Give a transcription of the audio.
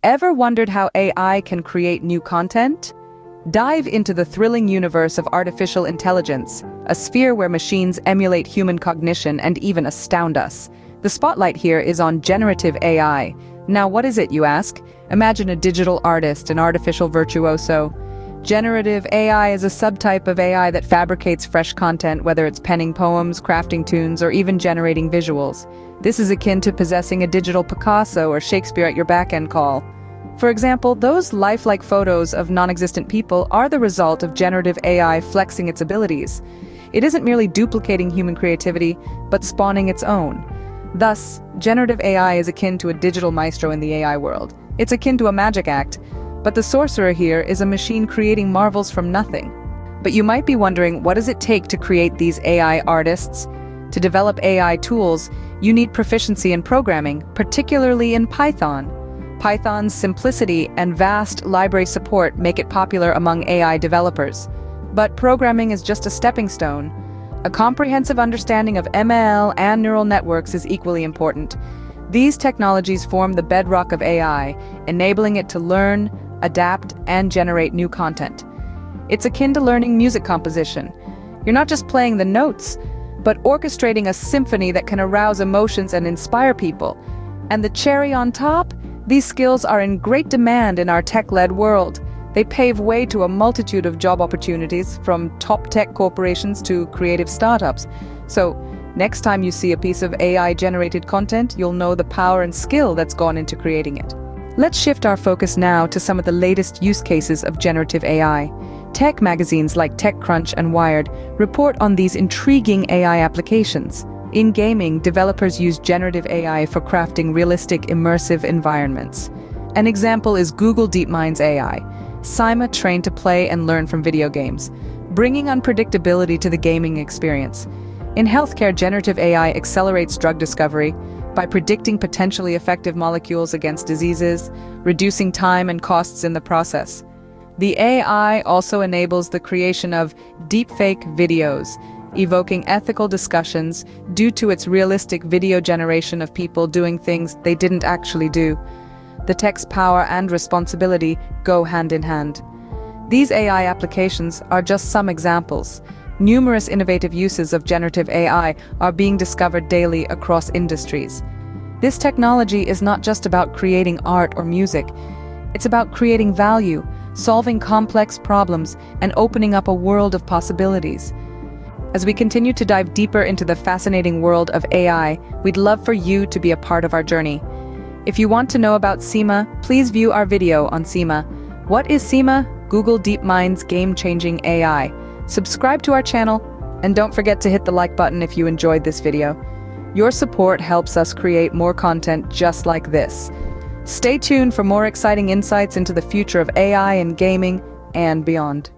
Ever wondered how AI can create new content? Dive into the thrilling universe of artificial intelligence, a sphere where machines emulate human cognition and even astound us. The spotlight here is on generative AI. Now, what is it, you ask? Imagine a digital artist, an artificial virtuoso. Generative AI is a subtype of AI that fabricates fresh content, whether it's penning poems, crafting tunes, or even generating visuals. This is akin to possessing a digital Picasso or Shakespeare at your back-end call. For example, those lifelike photos of non-existent people are the result of generative AI flexing its abilities. It isn't merely duplicating human creativity, but spawning its own. Thus, generative AI is akin to a digital maestro in the AI world. It's akin to a magic act, but the sorcerer here is a machine creating marvels from nothing. But you might be wondering, what does it take to create these AI artists? To develop AI tools, you need proficiency in programming, particularly in Python. Python's simplicity and vast library support make it popular among AI developers. But programming is just a stepping stone. A comprehensive understanding of ML and neural networks is equally important. These technologies form the bedrock of AI, enabling it to learn, adapt, and generate new content. It's akin to learning music composition. You're not just playing the notes, but orchestrating a symphony that can arouse emotions and inspire people. And the cherry on top? These skills are in great demand in our tech-led world. They pave way to a multitude of job opportunities, from top tech corporations to creative startups. So, next time you see a piece of AI-generated content, you'll know the power and skill that's gone into creating it. Let's shift our focus now to some of the latest use cases of generative AI. Tech magazines like TechCrunch and Wired report on these intriguing AI applications. In gaming, developers use generative AI for crafting realistic, immersive environments. An example is Google DeepMind's AI, Sima trained to play and learn from video games, bringing unpredictability to the gaming experience. In healthcare, generative AI accelerates drug discovery by predicting potentially effective molecules against diseases, reducing time and costs in the process. The AI also enables the creation of deepfake videos, evoking ethical discussions due to its realistic video generation of people doing things they didn't actually do. The tech's power and responsibility go hand in hand. These AI applications are just some examples. Numerous innovative uses of generative AI are being discovered daily across industries. This technology is not just about creating art or music. It's about creating value, solving complex problems, and opening up a world of possibilities. As we continue to dive deeper into the fascinating world of AI, we'd love for you to be a part of our journey. If you want to know about Sima, please view our video on Sima. What is Sima? Google DeepMind's game-changing AI. Subscribe to our channel, and don't forget to hit the like button if you enjoyed this video. Your support helps us create more content just like this. Stay tuned for more exciting insights into the future of AI and gaming and beyond.